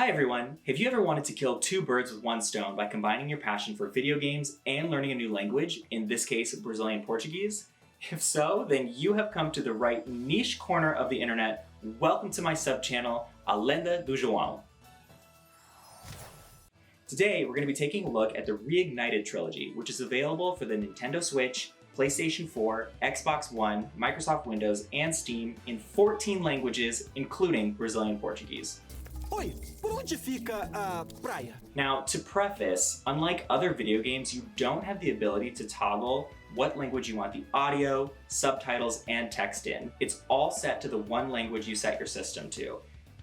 Hi everyone! Have you ever wanted to kill two birds with one stone by combining your passion for video games and learning a new language, in this case Brazilian Portuguese? If so, then you have come to the right niche corner of the internet. Welcome to my sub-channel, A Lenda do João. Today we're going to be taking a look at the Reignited Trilogy, which is available for the Nintendo Switch, PlayStation 4, Xbox One, Microsoft Windows, and Steam in 14 languages, including Brazilian Portuguese. Oi, por onde fica a praia? Now, to preface, unlike other video games, you don't have the ability to toggle what language you want the audio, subtitles, and text in. It's all set to the one language you set your system to.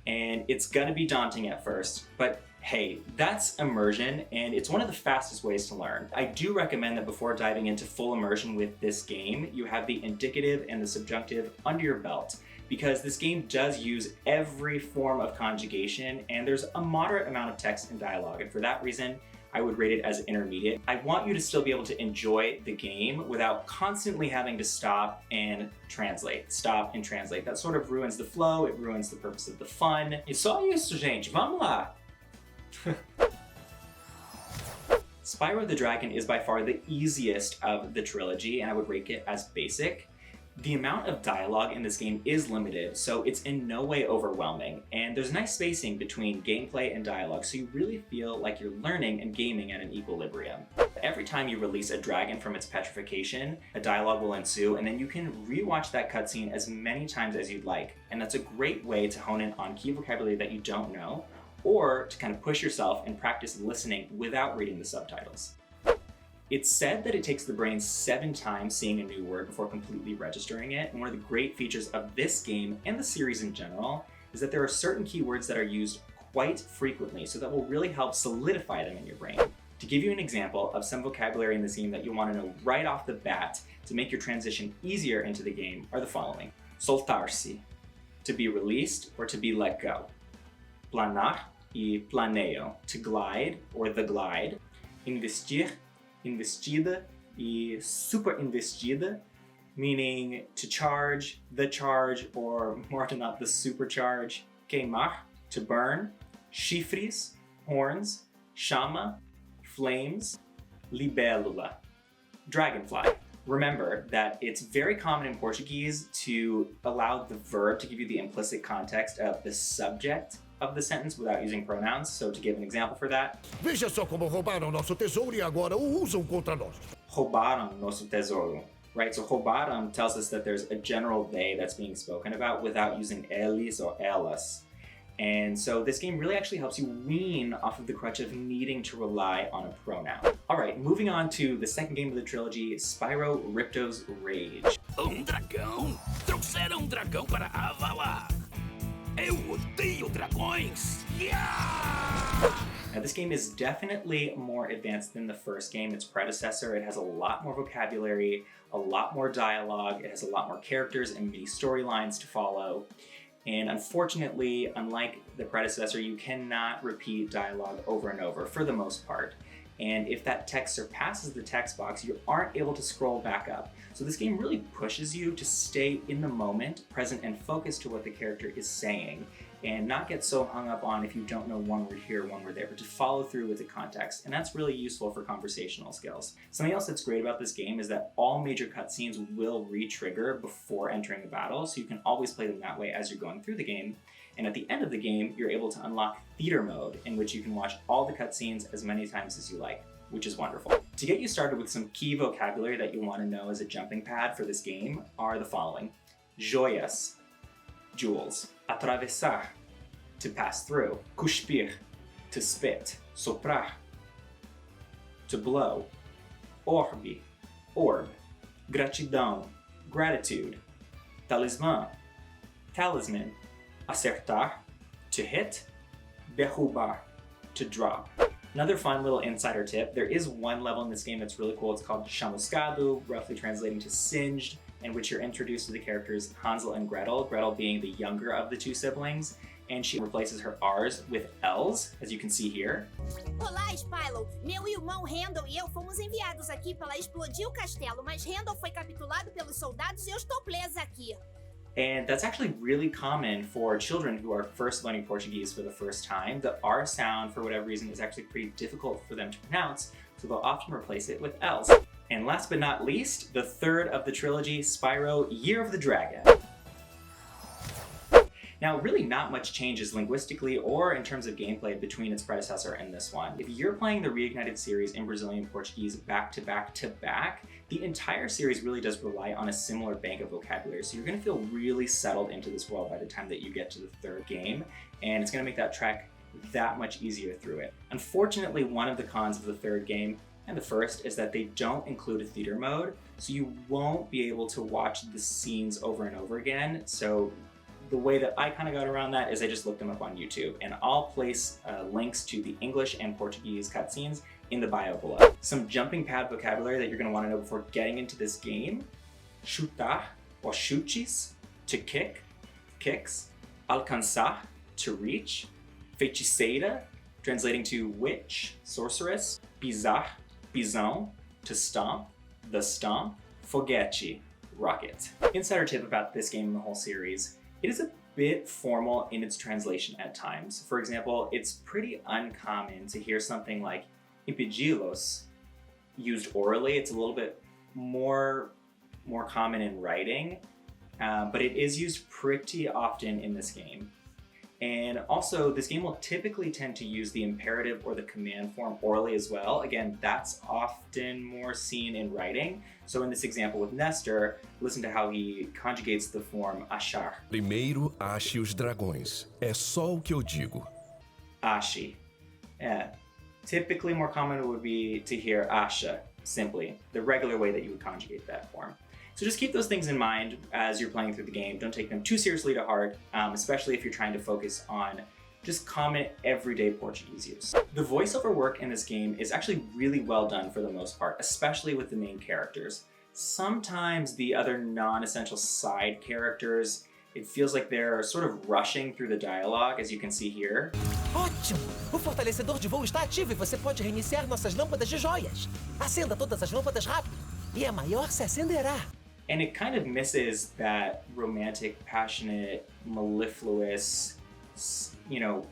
And it's gonna be daunting at first, but hey, that's immersion, and it's one of the fastest ways to learn. I do recommend that before diving into full immersion with this game, you have the indicative and the subjunctive under your belt, because this game does use every form of conjugation, and there's a moderate amount of text and dialogue, and for that reason, I would rate it as intermediate. I want you to still be able to enjoy the game without constantly having to stop and translate. That sort of ruins the flow, it ruins the purpose of the fun. E só isso, gente, vamos lá! Spyro the Dragon is by far the easiest of the trilogy, and I would rate it as basic. The amount of dialogue in this game is limited, so it's in no way overwhelming, and there's nice spacing between gameplay and dialogue, so you really feel like you're learning and gaming at an equilibrium. Every time you release a dragon from its petrification, a dialogue will ensue, and then you can rewatch that cutscene as many times as you'd like, and that's a great way to hone in on key vocabulary that you don't know, or to kind of push yourself and practice listening without reading the subtitles. It's said that it takes the brain 7 times seeing a new word before completely registering it, and one of the great features of this game and the series in general is that there are certain keywords that are used quite frequently, so that will really help solidify them in your brain. To give you an example of some vocabulary in this game that you'll want to know right off the bat to make your transition easier into the game are the following. Soltar-se, to be released or to be let go. Planar e Planeio, to glide or the glide. Investir, Investida e Super Investida, meaning to charge, the charge, or more often not the supercharge. Queimar To Burn, Chifres Horns, Chamas Flames, Libélula Dragonfly. Remember that it's very common in Portuguese to allow the verb to give you the implicit context of the subject of the sentence without using pronouns. So to give an example for that. Veja só como roubaram nosso tesouro e agora o usam contra nós. Roubaram nosso tesouro. Right, so roubaram tells us that there's a general they that's being spoken about without using eles or elas. And so this game really actually helps you wean off of the crutch of needing to rely on a pronoun. Alright, moving on to the second game of the trilogy, Spyro Ripto's Rage. Dragão? Trouxeram dragão para avalar. Eu odeio dragões! Yeah! Now this game is definitely more advanced than the first game, its predecessor. It has a lot more vocabulary, a lot more dialogue, it has a lot more characters and mini storylines to follow. And unfortunately, unlike the predecessor, you cannot repeat dialogue over and over for the most part. And if that text surpasses the text box, you aren't able to scroll back up. So this game really pushes you to stay in the moment, present and focused to what the character is saying, and not get so hung up on if you don't know one word here, one word there, but to follow through with the context. And that's really useful for conversational skills. Something else that's great about this game is that all major cutscenes will re-trigger before entering the battle, so you can always play them that way as you're going through the game. And at the end of the game, you're able to unlock theater mode, in which you can watch all the cutscenes as many times as you like, which is wonderful. To get you started with some key vocabulary that you'll want to know as a jumping pad for this game are the following. Joias Jewels. Atravessar, to pass through. Cuspir To Spit. Soprar To Blow. Orbe Orb. Gratidão Gratitude. Talismã Talisman. Acertar To Hit. Derrubar To Drop. Another fun little insider tip, there is one level in this game that's really cool. It's called Chamas Flames, roughly translating to Singed, in which you're introduced to the characters Hansel and Gretel, Gretel being the younger of the two siblings, and she replaces her R's with L's, as you can see here. Olá, Spyro! Meu irmão Randall e eu fomos enviados aqui para explodir o castelo, mas Randall foi capturado pelos soldados e eu estou presa aqui. And that's actually really common for children who are first learning Portuguese for the first time. The R sound, for whatever reason, is actually pretty difficult for them to pronounce, so they'll often replace it with L's. And last but not least, the third of the trilogy, Spyro Year of the Dragon. Now, really not much changes linguistically or in terms of gameplay between its predecessor and this one. If you're playing the Reignited series in Brazilian Portuguese back to back to back, the entire series really does rely on a similar bank of vocabulary, so you're going to feel really settled into this world by the time that you get to the third game, and it's going to make that trek that much easier through it. Unfortunately, one of the cons of the third game and the first is that they don't include a theater mode, so you won't be able to watch the scenes over and over again. So the way that I kind of got around that is I just looked them up on YouTube, and I'll place links to the English and Portuguese cutscenes in the bio below. Some jumping pad vocabulary that you're going to want to know before getting into this game: chutar or chutes, to kick, kicks, alcançar, to reach, feiticeira, translating to witch, sorceress, pisar, pisão, to stomp, the stomp, foguete, rocket. Insider tip about this game and the whole series: it is a bit formal in its translation at times. For example, it's pretty uncommon to hear something like impedilos used orally. It's a little bit more common in writing, but it is used pretty often in this game. And also, this game will typically tend to use the imperative or the command form orally as well. Again, that's often more seen in writing. So in this example with Nestor, listen to how he conjugates the form achar. Primeiro, ache os dragões. É só o que eu digo. Ache. Yeah. Typically more common would be to hear acha, simply, the regular way that you would conjugate that form. So just keep those things in mind as you're playing through the game. Don't take them too seriously to heart, especially if you're trying to focus on just common everyday Portuguese use. The voiceover work in this game is actually really well done for the most part, especially with the main characters. Sometimes the other non-essential side characters, it feels like they're sort of rushing through the dialogue, as you can see here. Ótimo! O fortalecedor de voo está ativo e você pode reiniciar nossas lâmpadas de joias. Acenda todas as lâmpadas rápido e a maior se acenderá. And it kind of misses that romantic, passionate, mellifluous, you know,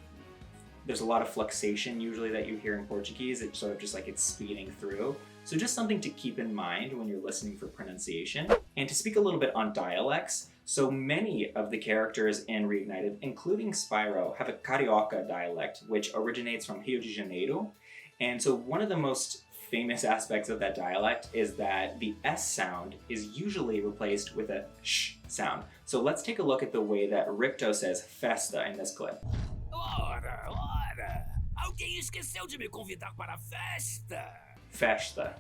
there's a lot of fluxation usually that you hear in Portuguese. It's sort of just like it's speeding through. So just something to keep in mind when you're listening for pronunciation. And to speak a little bit on dialects, so many of the characters in Reignited, including Spyro, have a Carioca dialect, which originates from Rio de Janeiro. And so one of the most famous aspects of that dialect is that the S sound is usually replaced with a sh sound. So let's take a look at the way that Ripto says festa in this clip. Ora, ora! Alguém esqueceu de me convidar para a festa! Festa,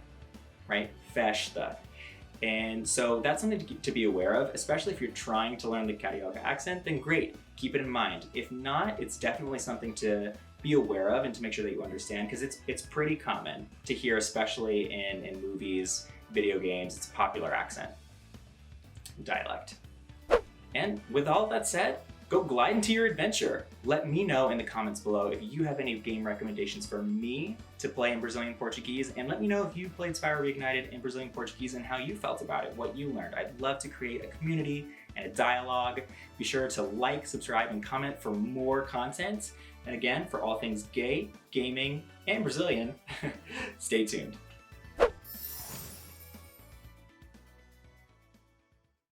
right? Festa. And so that's something to be aware of, especially if you're trying to learn the Carioca accent, then great, keep it in mind. If not, it's definitely something to be aware of and to make sure that you understand, because it's pretty common to hear, especially in movies, video games. It's a popular accent, dialect. And with all that said, go glide into your adventure. Let me know in the comments below if you have any game recommendations for me to play in Brazilian Portuguese, and let me know if you played Spyro Reignited in Brazilian Portuguese and how you felt about it, what you learned. I'd love to create a community and a dialogue. Be sure to like, subscribe, and comment for more content. And again, for all things gay, gaming, and Brazilian, stay tuned.